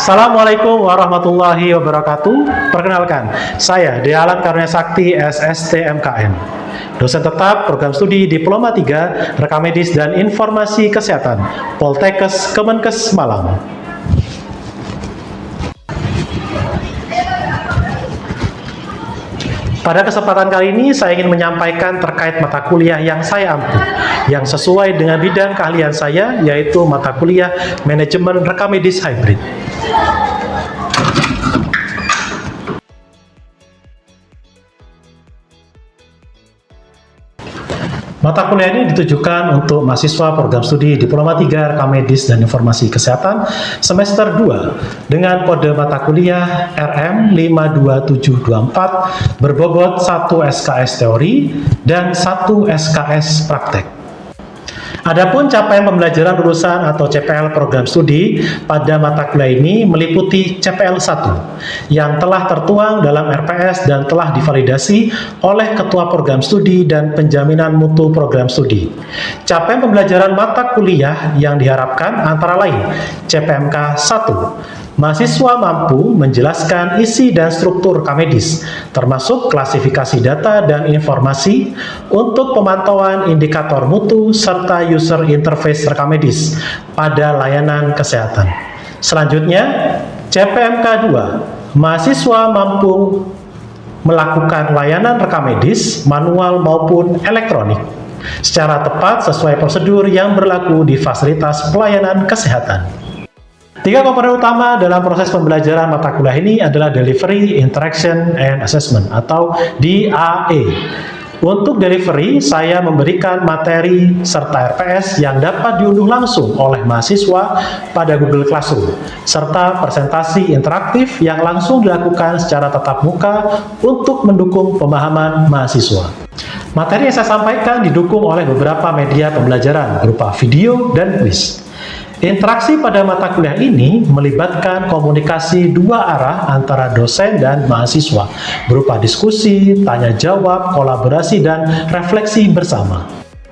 Assalamualaikum warahmatullahi wabarakatuh. Perkenalkan, saya Dealan Karunia Sakti, SST MKN, dosen tetap program studi Diploma 3 Rekam Medis dan Informasi Kesehatan, Poltekkes Kemenkes Malang. Pada kesempatan kali ini saya ingin menyampaikan terkait mata kuliah yang saya ampu, yang sesuai dengan bidang keahlian saya, yaitu mata kuliah Manajemen Rekam Medis Hybrid. Mata kuliah ini ditujukan untuk mahasiswa program studi Diploma 3 Rekam Medis dan Informasi Kesehatan semester 2 dengan kode mata kuliah RM 52724 berbobot 1 SKS teori dan 1 SKS praktek. Adapun capaian pembelajaran lulusan atau CPL program studi pada mata kuliah ini meliputi CPL 1 yang telah tertuang dalam RPS dan telah divalidasi oleh Ketua Program Studi dan Penjaminan Mutu Program Studi. Capaian pembelajaran mata kuliah yang diharapkan antara lain CPMK 1. Mahasiswa mampu menjelaskan isi dan struktur rekam medis, termasuk klasifikasi data dan informasi untuk pemantauan indikator mutu serta user interface rekam medis pada layanan kesehatan. Selanjutnya, CPMK 2. Mahasiswa mampu melakukan layanan rekam medis manual maupun elektronik secara tepat sesuai prosedur yang berlaku di fasilitas pelayanan kesehatan. Tiga komponen utama dalam proses pembelajaran mata kuliah ini adalah Delivery, Interaction, and Assessment atau DAE. Untuk delivery, saya memberikan materi serta RPS yang dapat diunduh langsung oleh mahasiswa pada Google Classroom, serta presentasi interaktif yang langsung dilakukan secara tatap muka untuk mendukung pemahaman mahasiswa. Materi yang saya sampaikan didukung oleh beberapa media pembelajaran berupa video dan kuis. Interaksi pada mata kuliah ini melibatkan komunikasi dua arah antara dosen dan mahasiswa, berupa diskusi, tanya jawab, kolaborasi, dan refleksi bersama.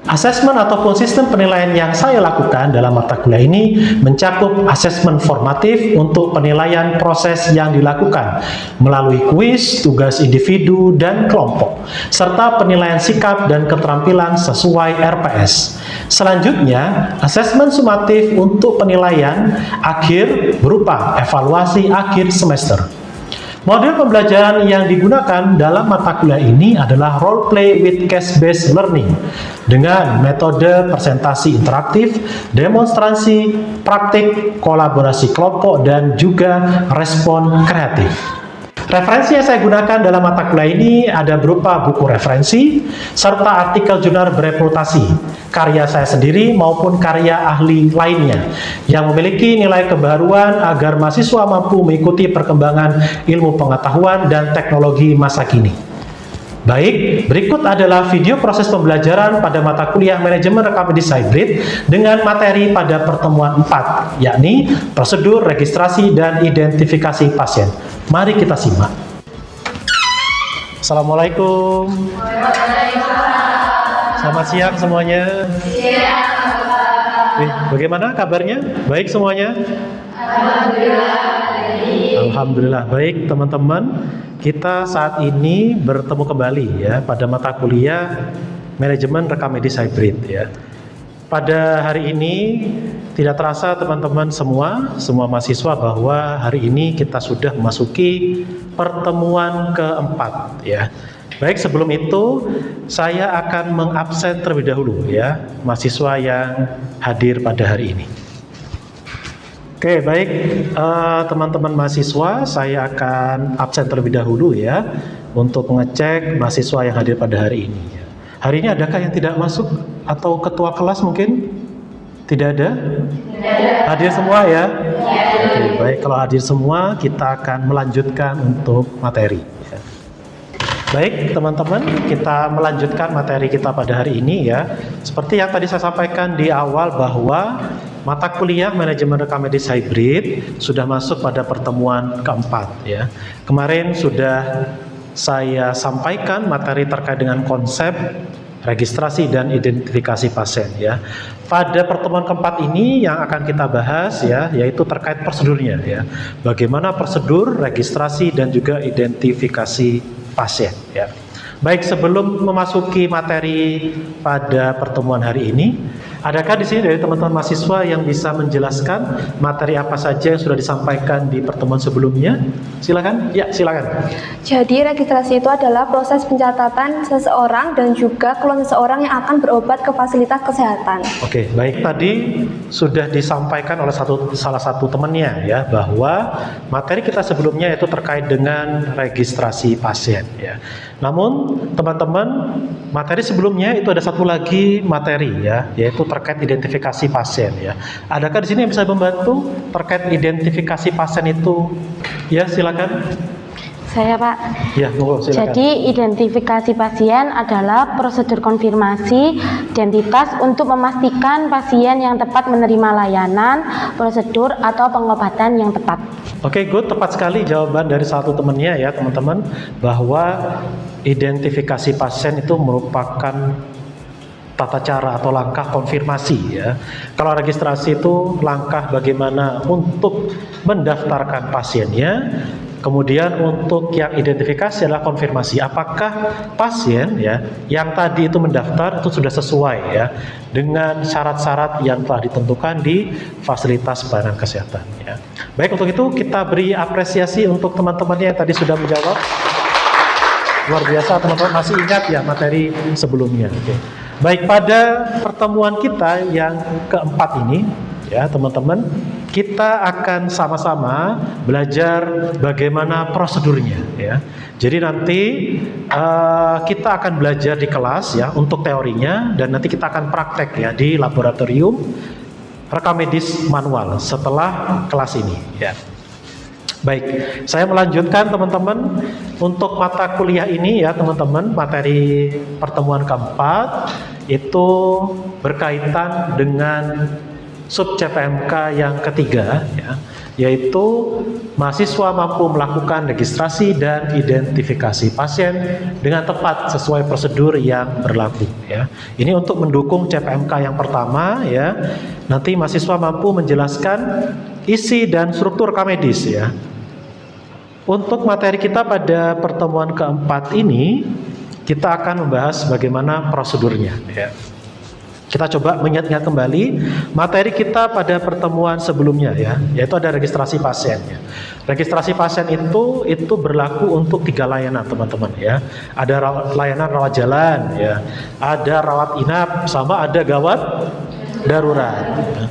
Asesmen ataupun sistem penilaian yang saya lakukan dalam mata kuliah ini mencakup asesmen formatif untuk penilaian proses yang dilakukan melalui kuis, tugas individu dan kelompok, serta penilaian sikap dan keterampilan sesuai RPS. Selanjutnya, asesmen sumatif untuk penilaian akhir berupa evaluasi akhir semester. Model pembelajaran yang digunakan dalam mata kuliah ini adalah role play with case-based learning dengan metode presentasi interaktif, demonstrasi, praktik, kolaborasi kelompok, dan juga respon kreatif. Referensi yang saya gunakan dalam mata kuliah ini ada berupa buku referensi, serta artikel jurnal bereputasi, karya saya sendiri maupun karya ahli lainnya, yang memiliki nilai kebaruan agar mahasiswa mampu mengikuti perkembangan ilmu pengetahuan dan teknologi masa kini. Baik, berikut adalah video proses pembelajaran pada mata kuliah Manajemen Rekam Medis Hybrid dengan materi pada pertemuan 4, yakni prosedur registrasi dan identifikasi pasien. Mari kita simak. Assalamualaikum. Selamat siang semuanya. Bagaimana kabarnya? Baik semuanya? Alhamdulillah. Baik teman-teman. Kita saat ini bertemu kembali ya pada mata kuliah Manajemen Rekam Medis Hybrid ya. Pada hari ini tidak terasa teman-teman semua mahasiswa bahwa hari ini kita sudah memasuki pertemuan keempat ya. Baik, sebelum itu saya akan mengabsen terlebih dahulu ya mahasiswa yang hadir pada hari ini. Oke, baik teman-teman mahasiswa, saya akan absen terlebih dahulu ya untuk mengecek mahasiswa yang hadir pada hari ini. Hari ini adakah yang tidak masuk atau ketua kelas mungkin? Tidak ada? Hadir semua ya? Oke, baik, kalau hadir semua kita akan melanjutkan untuk materi. Baik teman-teman, kita melanjutkan materi kita pada hari ini ya. Seperti yang tadi saya sampaikan di awal bahwa mata kuliah Manajemen Rekam Medis Hybrid sudah masuk pada pertemuan keempat ya. Kemarin sudah saya sampaikan materi terkait dengan konsep registrasi dan identifikasi pasien ya. Pada pertemuan keempat ini yang akan kita bahas ya, yaitu terkait prosedurnya ya. Bagaimana prosedur registrasi dan juga identifikasi pasien ya. Baik, sebelum memasuki materi pada pertemuan hari ini, adakah di sini dari teman-teman mahasiswa yang bisa menjelaskan materi apa saja yang sudah disampaikan di pertemuan sebelumnya? Silakan. Ya, silakan. Jadi registrasi itu adalah proses pencatatan seseorang dan juga keluhan seseorang yang akan berobat ke fasilitas kesehatan. Oke, baik. Tadi sudah disampaikan oleh salah satu temannya ya, bahwa materi kita sebelumnya itu terkait dengan registrasi pasien ya. Namun teman-teman, materi sebelumnya itu ada satu lagi materi ya, yaitu terkait identifikasi pasien ya. Adakah di sini yang bisa membantu terkait identifikasi pasien itu? Ya, silakan. Saya, Pak. Ya, monggo, silakan. Jadi identifikasi pasien adalah prosedur konfirmasi identitas untuk memastikan pasien yang tepat menerima layanan, prosedur atau pengobatan yang tepat. Oke, good, tepat sekali jawaban dari satu temannya ya, teman-teman, bahwa identifikasi pasien itu merupakan tata cara atau langkah konfirmasi ya. Kalau registrasi itu langkah bagaimana untuk mendaftarkan pasiennya. Kemudian untuk yang identifikasi adalah konfirmasi apakah pasien ya yang tadi itu mendaftar itu sudah sesuai ya dengan syarat-syarat yang telah ditentukan di fasilitas pelayanan kesehatan ya. Baik, untuk itu kita beri apresiasi untuk teman-teman yang tadi sudah menjawab. Luar biasa, teman-teman masih ingat ya materi sebelumnya. Oke. Baik, pada pertemuan kita yang keempat ini ya teman-teman, kita akan sama-sama belajar bagaimana prosedurnya ya. Jadi nanti kita akan belajar di kelas ya untuk teorinya, dan nanti kita akan praktek ya di laboratorium rekam medis manual setelah kelas ini ya. Baik, saya melanjutkan teman-teman untuk mata kuliah ini ya teman-teman. Materi pertemuan keempat itu berkaitan dengan sub CPMK yang ketiga ya, yaitu mahasiswa mampu melakukan registrasi dan identifikasi pasien dengan tepat sesuai prosedur yang berlaku ya. Ini untuk mendukung CPMK yang pertama ya. Nanti mahasiswa mampu menjelaskan isi dan struktur rekam medis ya. Untuk materi kita pada pertemuan keempat ini, kita akan membahas bagaimana prosedurnya ya. Kita coba mengingat-ingat kembali materi kita pada pertemuan sebelumnya ya, yaitu ada registrasi pasien ya. Registrasi pasien itu berlaku untuk 3 layanan teman-teman ya. Ada layanan rawat jalan ya, ada rawat inap, sama ada gawat darurat ya.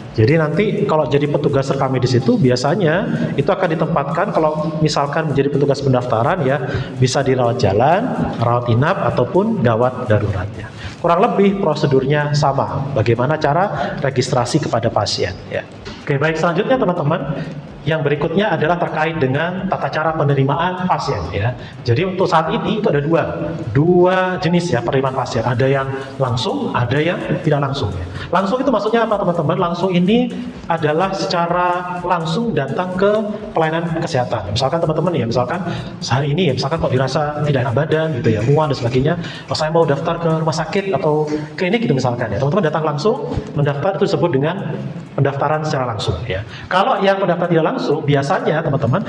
Jadi nanti kalau jadi petugas rekam medis itu biasanya itu akan ditempatkan, kalau misalkan menjadi petugas pendaftaran ya, bisa di rawat jalan, rawat inap ataupun gawat darurat ya. Kurang lebih prosedurnya sama, bagaimana cara registrasi kepada pasien ya. Oke, baik, selanjutnya teman-teman, yang berikutnya adalah terkait dengan tata cara penerimaan pasien ya. Jadi untuk saat ini itu ada dua jenis ya penerimaan pasien. Ada yang langsung, ada yang tidak langsung ya. Langsung itu maksudnya apa teman-teman? Langsung ini adalah secara langsung datang ke pelayanan kesehatan. Misalkan teman-teman ya, misalkan sehari ini ya, misalkan kok dirasa tidak enak badan gitu ya, mual dan sebagainya, saya mau daftar ke rumah sakit atau klinik gitu misalkan ya. Teman-teman datang langsung mendaftar, itu disebut dengan pendaftaran secara langsung ya. Kalau yang pendaftaran tidak langsung, biasanya teman-teman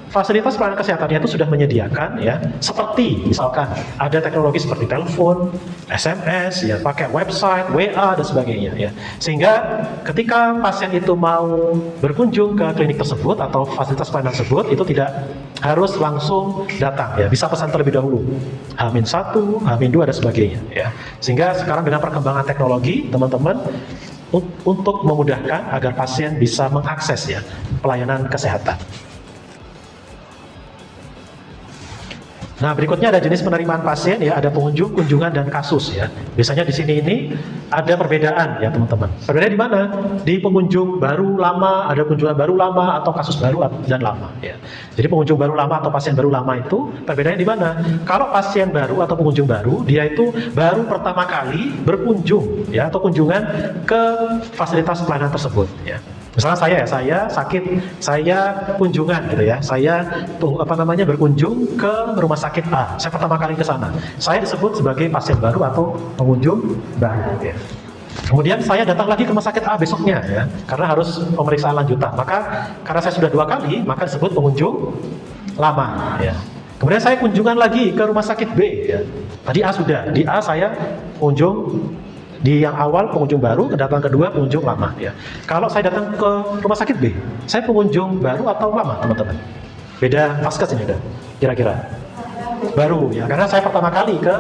fasilitas pelayanan kesehatannya itu sudah menyediakan ya, seperti misalkan ada teknologi seperti telepon, SMS ya, pakai website, WA dan sebagainya ya. Sehingga ketika pasien itu mau berkunjung ke klinik tersebut atau fasilitas pelayanan tersebut, itu tidak harus langsung datang ya, bisa pesan terlebih dahulu, H-1, H-2 dan sebagainya ya. Sehingga sekarang dengan perkembangan teknologi teman-teman, untuk memudahkan agar pasien bisa mengakses ya pelayanan kesehatan. Nah, berikutnya ada jenis penerimaan pasien ya, ada pengunjung, kunjungan, dan kasus ya. Biasanya di sini ini ada perbedaan ya teman-teman. Perbedaan di mana? Di pengunjung baru lama, ada kunjungan baru lama, atau kasus baru dan lama ya. Jadi pengunjung baru lama atau pasien baru lama itu perbedaannya di mana? Kalau pasien baru atau pengunjung baru, dia itu baru pertama kali berkunjung ya, atau kunjungan ke fasilitas pelayanan tersebut ya. Misalnya saya sakit, saya kunjungan gitu ya, saya berkunjung ke rumah sakit A, saya pertama kali ke sana, saya disebut sebagai pasien baru atau pengunjung baru ya. Kemudian saya datang lagi ke rumah sakit A besoknya ya, karena harus pemeriksaan lanjutan, maka karena saya sudah 2 kali, maka disebut pengunjung lama ya. Kemudian saya kunjungan lagi ke rumah sakit B ya, tadi A sudah, di A saya kunjung, di yang awal pengunjung baru, kedatangan kedua pengunjung lama ya. Kalau saya datang ke rumah sakit B, saya pengunjung baru atau lama teman-teman? Beda vaskes ini udah, kira-kira baru ya, karena saya pertama kali ke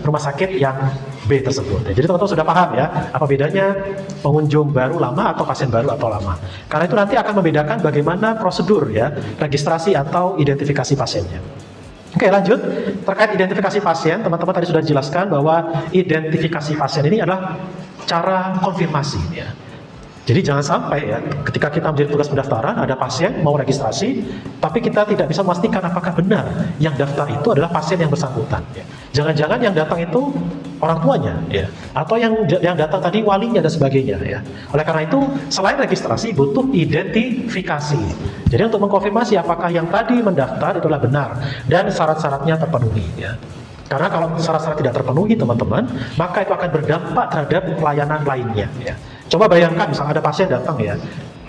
rumah sakit yang B tersebut ya. Jadi teman-teman sudah paham ya, apa bedanya pengunjung baru lama atau pasien baru atau lama. Karena itu nanti akan membedakan bagaimana prosedur ya, registrasi atau identifikasi pasiennya. Oke, lanjut. Terkait identifikasi pasien, teman-teman tadi sudah dijelaskan bahwa identifikasi pasien ini adalah cara konfirmasi ya. Jadi jangan sampai ya, ketika kita menjadi tugas pendaftaran, ada pasien mau registrasi, tapi kita tidak bisa memastikan apakah benar yang daftar itu adalah pasien yang bersangkutan. Ya. Jangan-jangan yang datang itu orang tuanya, ya, atau yang datang tadi walinya dan sebagainya. Ya. Oleh karena itu, selain registrasi, butuh identifikasi. Jadi untuk mengkonfirmasi apakah yang tadi mendaftar itu adalah benar dan syarat-syaratnya terpenuhi. Ya. Karena kalau syarat-syarat tidak terpenuhi, teman-teman, maka itu akan berdampak terhadap pelayanan lainnya. Ya. Coba bayangkan, misalnya ada pasien datang ya,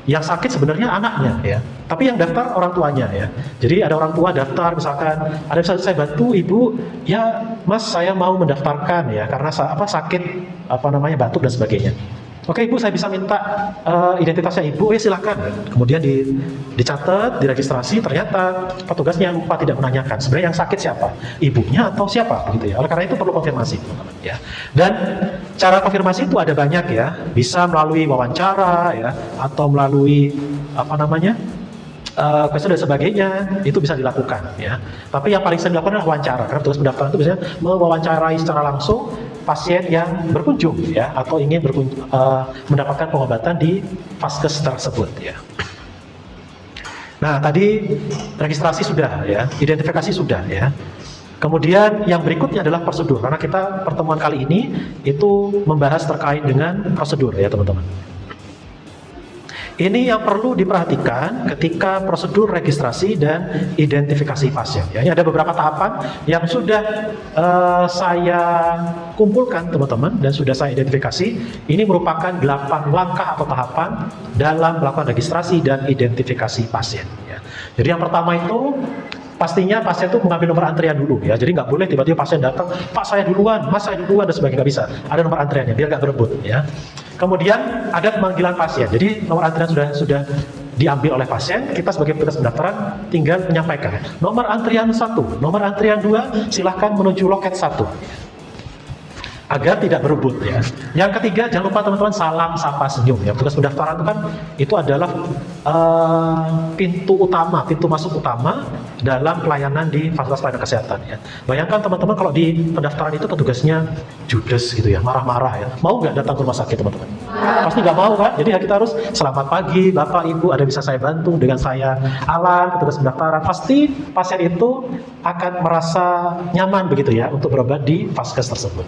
yang sakit sebenarnya anaknya ya, tapi yang daftar orang tuanya ya. Jadi ada orang tua daftar, misalkan ada saya bantu ibu, ya mas saya mau mendaftarkan ya, karena sakit batuk dan sebagainya. Oke ibu, saya bisa minta identitasnya ibu, ya silakan. Kemudian dicatat, diregistrasi, ternyata petugasnya lupa tidak menanyakan sebenarnya yang sakit siapa, ibunya atau siapa, begitu ya. Oleh karena itu perlu konfirmasi, teman-teman ya. Dan cara konfirmasi itu ada banyak ya, bisa melalui wawancara ya, atau melalui kuesioner dan sebagainya, itu bisa dilakukan ya. Tapi yang paling sering dilakukan adalah wawancara, karena tugas pendaftaran itu biasanya mewawancarai secara langsung pasien yang berkunjung ya, atau ingin mendapatkan pengobatan di vaskes tersebut ya. Nah tadi registrasi sudah ya, identifikasi sudah ya. Kemudian yang berikutnya adalah prosedur, karena kita pertemuan kali ini itu membahas terkait dengan prosedur ya teman-teman. Ini yang perlu diperhatikan ketika prosedur registrasi dan identifikasi pasien. Ya, ini ada beberapa tahapan yang sudah saya kumpulkan teman-teman dan sudah saya identifikasi. Ini merupakan 8 langkah atau tahapan dalam melakukan registrasi dan identifikasi pasien. Ya. Jadi yang pertama itu pastinya pasien itu mengambil nomor antrian dulu ya. Jadi nggak boleh tiba-tiba pasien datang, Pak saya duluan, Mas saya duluan dan sebagainya, nggak bisa. Ada nomor antriannya biar nggak berebut ya. Kemudian ada pemanggilan pasien. Jadi nomor antrian sudah diambil oleh pasien, kita sebagai petugas pendaftaran tinggal menyampaikan nomor antrian 1, nomor antrian 2, silahkan menuju loket 1 agar tidak berebut ya. Yang ketiga, jangan lupa teman-teman salam sapa senyum ya. Petugas pendaftaran itu kan itu adalah pintu masuk utama dalam pelayanan di fasilitas pelayanan kesehatan ya. Bayangkan teman-teman kalau di pendaftaran itu petugasnya judes gitu ya, marah-marah ya. Mau nggak datang ke rumah sakit teman-teman? Pasti nggak mau kan? Jadi ya kita harus selamat pagi Bapak Ibu, ada bisa saya bantu dengan saya Alan, petugas pendaftaran. Pasti pasien itu akan merasa nyaman begitu ya untuk berobat di vaskes tersebut.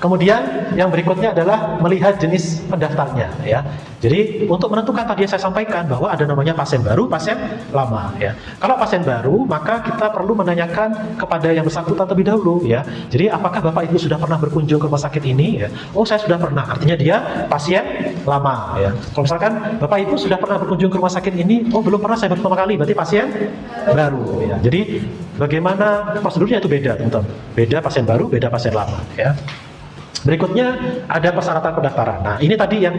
Kemudian yang berikutnya adalah melihat jenis pendaftarnya ya. Jadi untuk menentukan tadi yang saya sampaikan bahwa ada namanya pasien baru, pasien lama ya. Kalau pasien baru maka kita perlu menanyakan kepada yang bersangkutan terlebih dahulu ya. Jadi apakah Bapak Ibu sudah pernah berkunjung ke rumah sakit ini ya? Oh saya sudah pernah, artinya dia pasien lama ya. Kalau misalkan Bapak Ibu sudah pernah berkunjung ke rumah sakit ini, oh belum pernah, saya baru pertama kali, berarti pasien baru ya. Jadi bagaimana prosedurnya itu beda teman-teman. Beda pasien baru, beda pasien lama ya. Berikutnya ada persyaratan pendaftaran. Nah ini tadi yang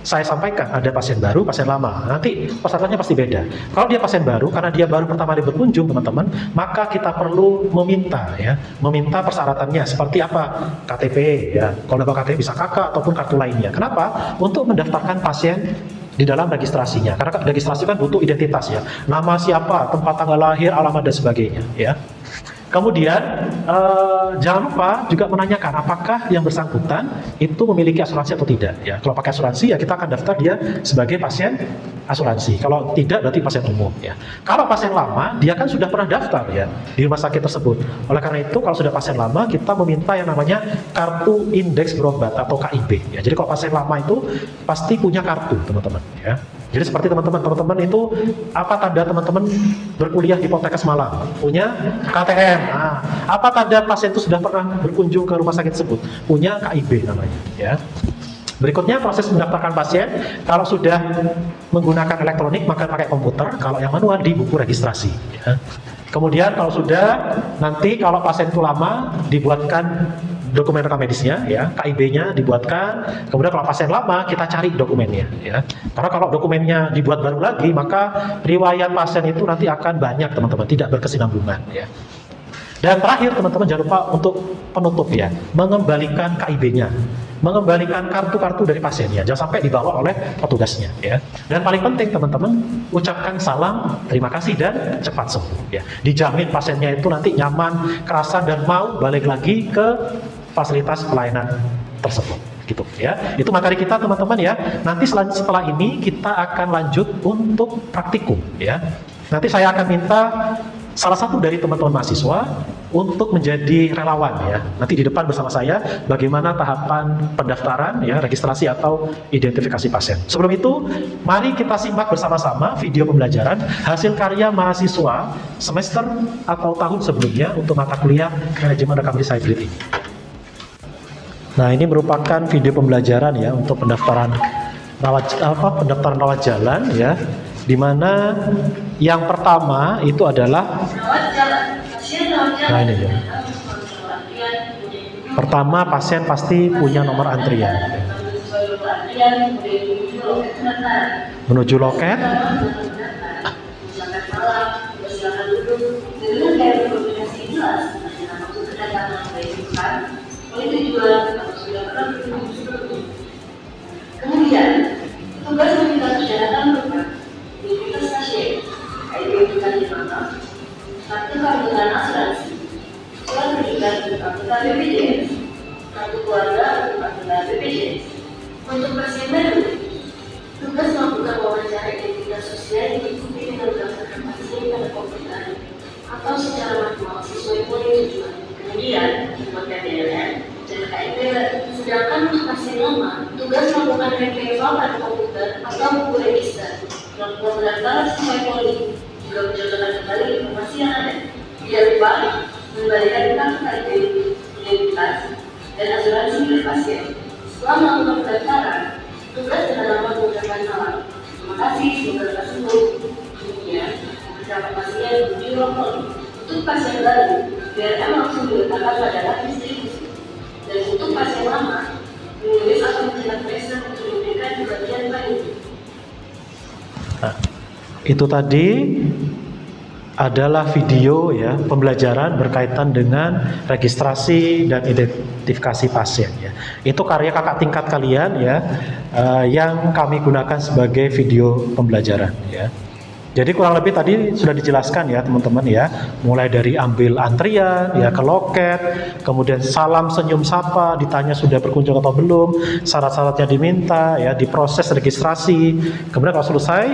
saya sampaikan, ada pasien baru, pasien lama. Nanti persyaratannya pasti beda. Kalau dia pasien baru, karena dia baru pertama kali berkunjung teman-teman, maka kita perlu meminta persyaratannya seperti apa? KTP ya, kalau dapat KTP bisa KK ataupun kartu lainnya. Kenapa? Untuk mendaftarkan pasien di dalam registrasinya. Karena registrasi kan butuh identitas ya, nama siapa, tempat tanggal lahir, alamat dan sebagainya ya. Kemudian jangan lupa juga menanyakan apakah yang bersangkutan itu memiliki asuransi atau tidak ya. Kalau pakai asuransi ya kita akan daftar dia sebagai pasien asuransi. Kalau tidak berarti pasien umum ya. Kalau pasien lama dia kan sudah pernah daftar ya di rumah sakit tersebut. Oleh karena itu kalau sudah pasien lama kita meminta yang namanya kartu indeks berobat atau KIB ya. Jadi kalau pasien lama itu pasti punya kartu teman-teman ya. Jadi seperti teman-teman itu apa tanda teman-teman berkuliah di Poltekkes Malang punya KTM. Nah, apa tanda pasien itu sudah pernah berkunjung ke rumah sakit tersebut punya KIB namanya ya. Berikutnya proses mendaftarkan pasien, kalau sudah menggunakan elektronik maka pakai komputer, kalau yang manual di buku registrasi. Ya. Kemudian kalau sudah, nanti kalau pasien itu lama dibuatkan dokumen rekam medisnya, ya, KIB-nya dibuatkan. Kemudian kalau pasien lama kita cari dokumennya, ya. Karena kalau dokumennya dibuat baru lagi maka riwayat pasien itu nanti akan banyak teman-teman, tidak berkesinambungan. Ya. Dan terakhir teman-teman jangan lupa untuk penutup ya, mengembalikan KIB-nya, mengembalikan kartu-kartu dari pasiennya, jangan sampai dibawa oleh petugasnya ya. Dan paling penting teman-teman, ucapkan salam, terima kasih dan cepat sembuh ya. Dijamin pasiennya itu nanti nyaman, kerasan dan mau balik lagi ke fasilitas pelayanan tersebut gitu ya. Itu materi kita teman-teman ya. Nanti setelah ini kita akan lanjut untuk praktikum ya. Nanti saya akan minta salah satu dari teman-teman mahasiswa untuk menjadi relawan ya. Nanti di depan bersama saya bagaimana tahapan pendaftaran ya, registrasi atau identifikasi pasien. Sebelum itu, mari kita simak bersama-sama video pembelajaran hasil karya mahasiswa semester atau tahun sebelumnya untuk mata kuliah manajemen rekam medis hybrid ini. Nah, ini merupakan video pembelajaran ya untuk pendaftaran rawat jalan ya. Di mana yang pertama itu adalah nah ini ya. Pertama pasien pasti punya nomor antrian. Menuju loket. Kemudian tugas meminta persyaratan berupa identitas pasien, identitas jemaah, kartu keanggotaan asuransi, surat rujukan untuk anggotaan BPJS, kartu keluarga untuk anggotaan BPJS. Untuk pasien baru, tugas melakukan wawancara identitas sosial yang diikuti dengan mendaftarkan pasien pada komputer atau secara manual sesuai poin tujuan. Kemudian, membuatkan DLN dan KIP. Sedangkan untuk pasien lama, tugas melakukan RPFA pada komputer atau buku register, melakukan pendaftaran sesuai poli, juga mencatatkan kembali informasi yang ada. Tidak lupa mengembalikan kartu KIP, identitas, dan asuransi milik pasien. Setelah melakukan pendaftaran, tugas dengan nama mengucapkan salam. Terima kasih, semoga lekas sembuh. Kemudian, beberapa pasien di ruang poli. Untuk pasien baru, DRM langsung diletakkan pada alat distribusi. Dan untuk pasien lama, menulis atau mencetak tracer untuk diberikan di bagian paling. Nah, itu tadi adalah video ya pembelajaran berkaitan dengan registrasi dan identifikasi pasien ya. Itu karya kakak tingkat kalian ya, yang kami gunakan sebagai video pembelajaran ya. Jadi kurang lebih tadi sudah dijelaskan ya teman-teman ya, mulai dari ambil antrian ya ke loket, kemudian salam senyum sapa, ditanya sudah berkunjung atau belum, syarat-syaratnya diminta ya, diproses registrasi, kemudian kalau selesai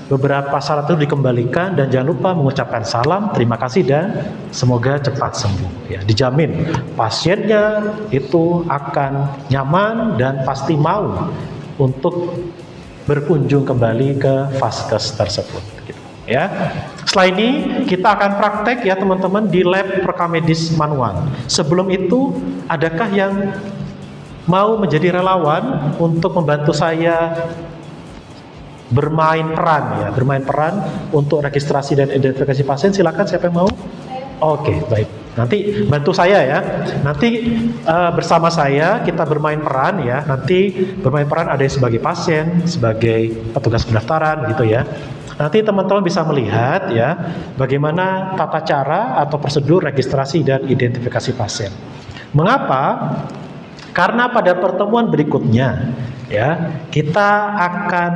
beberapa syarat itu dikembalikan dan jangan lupa mengucapkan salam, terima kasih dan semoga cepat sembuh ya. Dijamin pasiennya itu akan nyaman dan pasti mau untuk berkunjung kembali ke vaskes tersebut gitu, ya. Setelah ini kita akan praktek ya teman-teman di lab rekam medis manual. Sebelum itu adakah yang mau menjadi relawan untuk membantu saya bermain peran untuk registrasi dan identifikasi pasien? Silakan, siapa yang mau? Oke, baik. Nanti bantu saya ya. Nanti bersama saya kita bermain peran ya. Nanti bermain peran ada yang sebagai pasien, sebagai petugas pendaftaran gitu ya. Nanti teman-teman bisa melihat ya bagaimana tata cara atau prosedur registrasi dan identifikasi pasien. Mengapa? Karena pada pertemuan berikutnya ya kita akan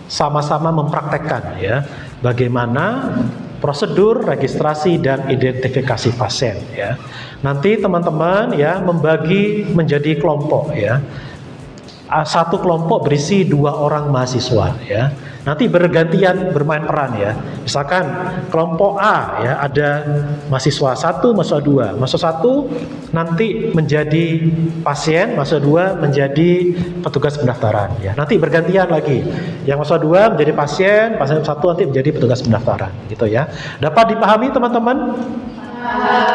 sama-sama mempraktekkan ya bagaimana prosedur registrasi dan identifikasi pasien ya. Nanti teman-teman ya membagi menjadi kelompok ya. satu kelompok berisi 2 orang mahasiswa ya. Nanti bergantian bermain peran ya. Misalkan kelompok A ya, ada mahasiswa 1, mahasiswa 2. Mahasiswa 1 nanti menjadi pasien, mahasiswa 2 menjadi petugas pendaftaran ya. Nanti bergantian lagi. Yang mahasiswa 2 menjadi pasien, pasien 1 nanti menjadi petugas pendaftaran gitu ya. Dapat dipahami teman-teman?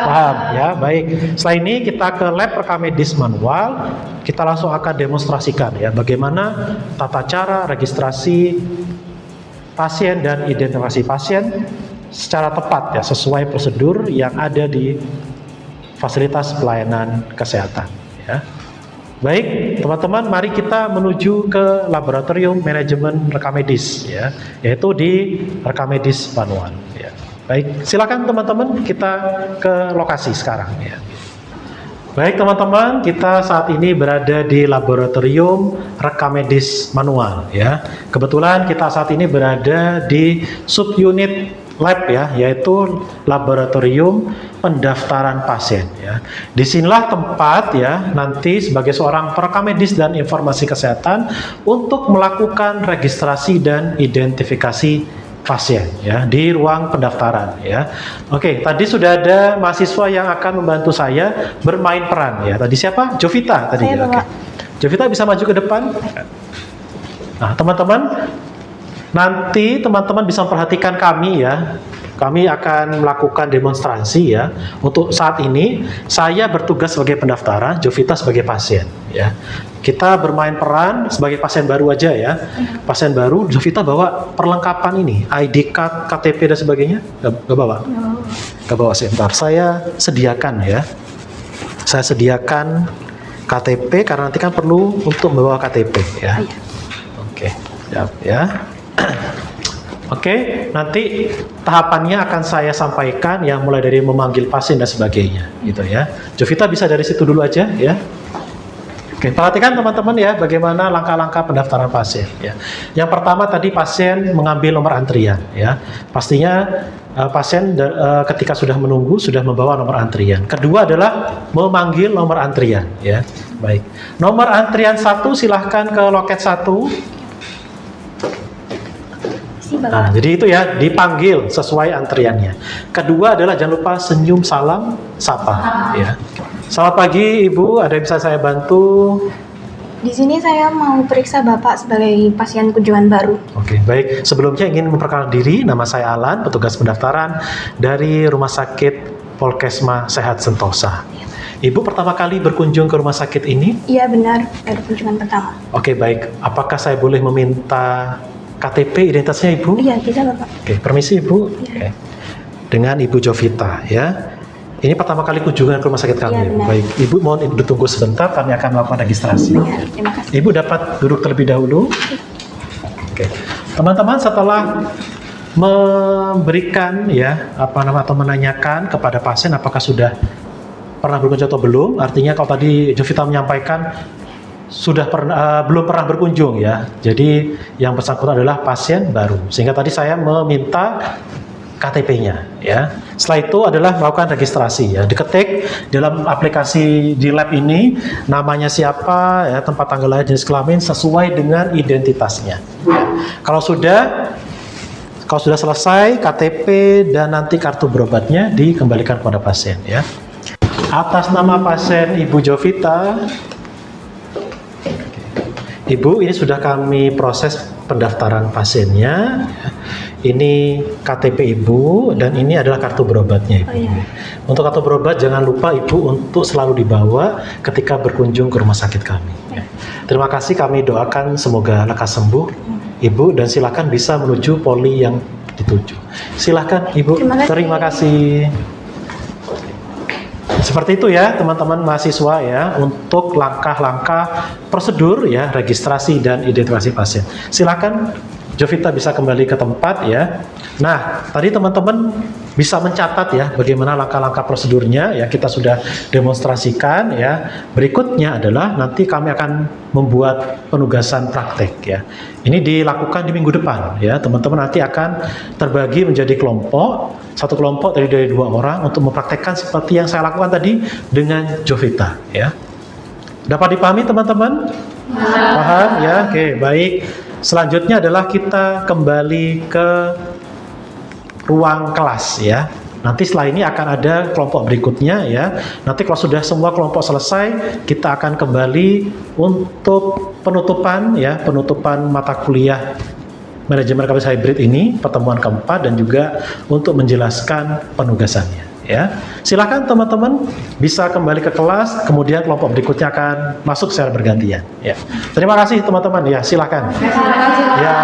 Paham ya, baik. Setelah ini kita ke lab rekamedis manual. Kita langsung akan demonstrasikan ya bagaimana tata cara registrasi pasien dan identifikasi pasien secara tepat ya, sesuai prosedur yang ada di fasilitas pelayanan kesehatan ya. Baik, teman-teman, mari kita menuju ke laboratorium manajemen rekamedis ya, yaitu di rekamedis manual ya. Baik, silakan teman-teman, kita ke lokasi sekarang ya. Baik teman-teman, kita saat ini berada di laboratorium rekamedis manual ya. Kebetulan kita saat ini berada di subunit lab ya, yaitu laboratorium pendaftaran pasien ya. Disinilah tempat ya nanti sebagai seorang perekam medis dan informasi kesehatan untuk melakukan registrasi dan identifikasi pasien ya di ruang pendaftaran ya. Oke, tadi sudah ada mahasiswa yang akan membantu saya bermain peran ya. Tadi siapa? Jovita tadi. Saya, Oke. Jovita bisa maju ke depan. Nah, teman-teman, nanti teman-teman bisa memperhatikan kami ya. Kami akan melakukan demonstrasi ya. Untuk saat ini saya bertugas sebagai pendaftaran, Jovita sebagai pasien ya. Kita bermain peran sebagai pasien baru aja ya. Pasien baru, Jovita bawa perlengkapan ini, ID card, KTP dan sebagainya. Gak bawa? Gak bawa, sebentar. Saya sediakan ya. Saya sediakan KTP karena nanti kan perlu untuk membawa KTP ya. Oke, siap ya. Oke, nanti tahapannya akan saya sampaikan yang mulai dari memanggil pasien dan sebagainya, gitu ya. Jovita bisa dari situ dulu aja, ya. Oke, perhatikan teman-teman ya, bagaimana langkah-langkah pendaftaran pasien. Ya. Yang pertama tadi pasien mengambil nomor antrian, ya. Pastinya pasien ketika sudah menunggu sudah membawa nomor antrian. Kedua adalah memanggil nomor antrian, ya. Baik. Nomor antrian 1 silahkan ke loket 1. Nah, jadi itu ya, dipanggil sesuai antriannya. Kedua adalah jangan lupa senyum, salam, sapa. Ya. Selamat pagi Ibu, ada yang bisa saya bantu? Di sini saya mau periksa Bapak sebagai pasien kunjungan baru. Oke, baik. Sebelumnya ingin memperkenalkan diri, nama saya Alan, petugas pendaftaran dari Rumah Sakit Polkesma Sehat Sentosa. Ibu pertama kali berkunjung ke rumah sakit ini? Iya benar, baru kunjungan pertama. Oke, baik. Apakah saya boleh meminta KTP identitasnya Ibu? Iya, bisa Bapak. Oke, permisi Ibu. Iya. Oke. Dengan Ibu Jovita ya. Ini pertama kali kunjungan ke rumah sakit kami. Iya, benar. Baik, Ibu mohon ditunggu sebentar, kami akan melakukan registrasi. Iya, terima kasih. Ibu dapat duduk terlebih dahulu. Oke. Teman-teman, setelah memberikan ya atau menanyakan kepada pasien apakah sudah pernah berkunjung atau belum, artinya kalau tadi Jovita menyampaikan belum pernah berkunjung ya. Jadi yang bersangkutan adalah pasien baru. Sehingga tadi saya meminta KTP-nya ya. Setelah itu adalah melakukan registrasi ya. Diketik dalam aplikasi di lab ini namanya siapa, ya, tempat tanggal lahir, jenis kelamin sesuai dengan identitasnya. Ya. Kalau sudah selesai KTP dan nanti kartu berobatnya dikembalikan kepada pasien ya. Atas nama pasien Ibu Jovita, Ibu, ini sudah kami proses pendaftaran pasiennya. Ini KTP Ibu dan ini adalah kartu berobatnya Ibu. Oh, iya. Untuk kartu berobat jangan lupa Ibu untuk selalu dibawa ketika berkunjung ke rumah sakit kami. Terima kasih, kami doakan semoga lekas sembuh Ibu dan silakan bisa menuju poli yang dituju. Silakan Ibu. Terima kasih. Seperti itu ya teman-teman mahasiswa ya untuk langkah-langkah prosedur ya registrasi dan identifikasi pasien. Silakan Jovita bisa kembali ke tempat ya. Nah, tadi teman-teman bisa mencatat ya bagaimana langkah-langkah prosedurnya ya, kita sudah demonstrasikan ya. Berikutnya adalah nanti kami akan membuat penugasan praktek ya. Ini dilakukan di minggu depan ya. Teman-teman nanti akan terbagi menjadi kelompok. Satu kelompok dari 2 orang untuk mempraktekkan seperti yang saya lakukan tadi dengan Jovita ya. Dapat dipahami teman-teman? Paham ya? Oke, baik. Selanjutnya adalah kita kembali ke ruang kelas ya. Nanti setelah ini akan ada kelompok berikutnya ya. Nanti kalau sudah semua kelompok selesai, kita akan kembali untuk penutupan ya, penutupan mata kuliah manajemen rekam medis hybrid ini, pertemuan keempat, dan juga untuk menjelaskan penugasannya ya. Silakan teman-teman bisa kembali ke kelas, kemudian kelompok berikutnya akan masuk secara bergantian ya. Terima kasih teman-teman ya, silakan. Ya.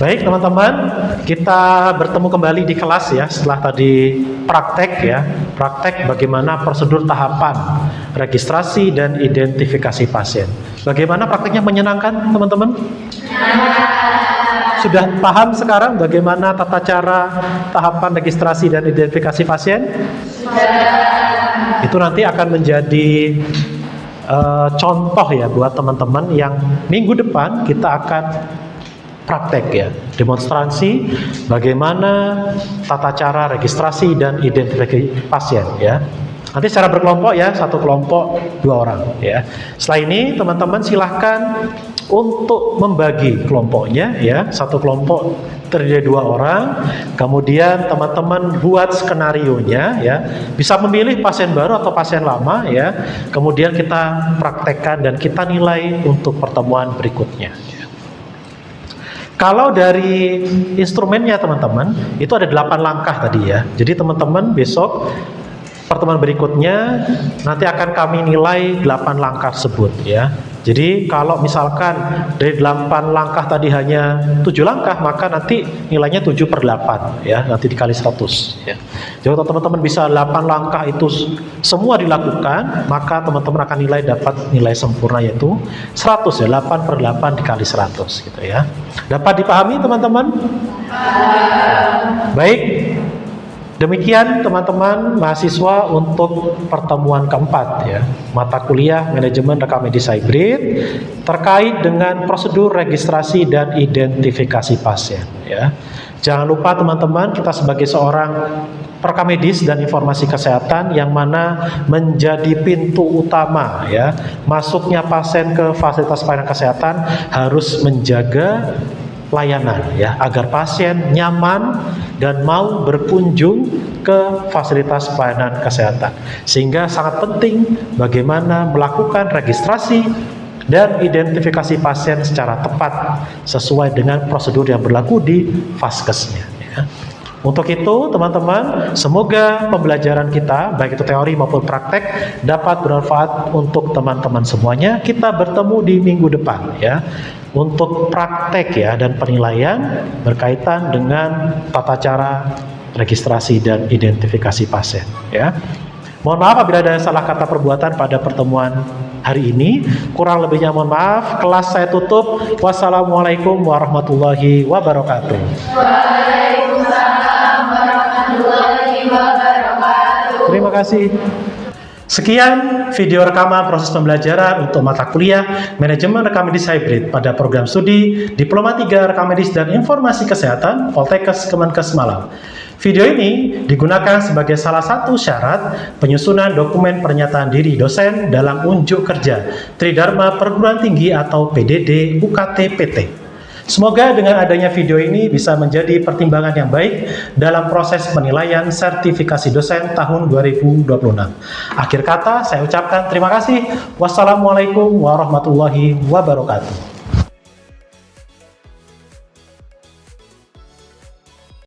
Baik teman-teman, kita bertemu kembali di kelas ya setelah tadi praktek ya, praktek bagaimana prosedur tahapan registrasi dan identifikasi pasien. Bagaimana prakteknya, menyenangkan teman-teman? Sudah paham sekarang bagaimana tata cara tahapan registrasi dan identifikasi pasien? Itu nanti akan menjadi contoh ya buat teman-teman yang minggu depan kita akan praktek ya, demonstrasi bagaimana tata cara registrasi dan identifikasi pasien ya. Nanti secara berkelompok ya, satu kelompok 2 orang ya. Setelah ini teman-teman silahkan untuk membagi kelompoknya ya, satu kelompok terdiri 2 orang. Kemudian teman-teman buat skenarionya ya, bisa memilih pasien baru atau pasien lama ya. Kemudian kita praktekkan dan kita nilai untuk pertemuan berikutnya. Kalau dari instrumennya teman-teman, itu ada 8 langkah tadi ya. Jadi teman-teman besok pertemuan berikutnya nanti akan kami nilai 8 langkah tersebut ya. Jadi kalau misalkan dari 8 langkah tadi hanya 7 langkah, maka nanti nilainya 7/8 ya, nanti dikali 100 ya. Jadi kalau teman-teman bisa 8 langkah itu semua dilakukan, maka teman-teman akan dapat nilai sempurna yaitu 100 ya, 8/8 dikali 100 gitu ya. Dapat dipahami teman-teman? Baik. Demikian teman-teman mahasiswa untuk pertemuan keempat ya, mata kuliah manajemen rekam medis hybrid terkait dengan prosedur registrasi dan identifikasi pasien ya. Jangan lupa teman-teman, kita sebagai seorang perekam medis dan informasi kesehatan yang mana menjadi pintu utama ya masuknya pasien ke fasilitas pelayanan kesehatan, harus menjaga layanan ya, agar pasien nyaman dan mau berkunjung ke fasilitas pelayanan kesehatan. Sehingga sangat penting bagaimana melakukan registrasi dan identifikasi pasien secara tepat sesuai dengan prosedur yang berlaku di Vaskesnya ya. Untuk itu teman-teman, semoga pembelajaran kita baik itu teori maupun praktek dapat bermanfaat untuk teman-teman semuanya. Kita bertemu di minggu depan ya untuk praktek ya dan penilaian berkaitan dengan tata cara registrasi dan identifikasi pasien ya. Mohon maaf apabila ada salah kata perbuatan pada pertemuan hari ini. Kurang lebihnya mohon maaf. Kelas saya tutup. Wassalamualaikum warahmatullahi wabarakatuh. Waalaikumsalam warahmatullahi wabarakatuh. Terima kasih. Sekian video rekaman proses pembelajaran untuk mata kuliah manajemen rekam medis hybrid pada program studi Diploma 3 Rekam Medis dan Informasi Kesehatan Poltekkes Kemenkes Malang. Video ini digunakan sebagai salah satu syarat penyusunan dokumen pernyataan diri dosen dalam unjuk kerja Tridharma Perguruan Tinggi atau PDD UKT PT. Semoga dengan adanya video ini bisa menjadi pertimbangan yang baik dalam proses penilaian sertifikasi dosen tahun 2026. Akhir kata saya ucapkan terima kasih. Wassalamualaikum warahmatullahi wabarakatuh.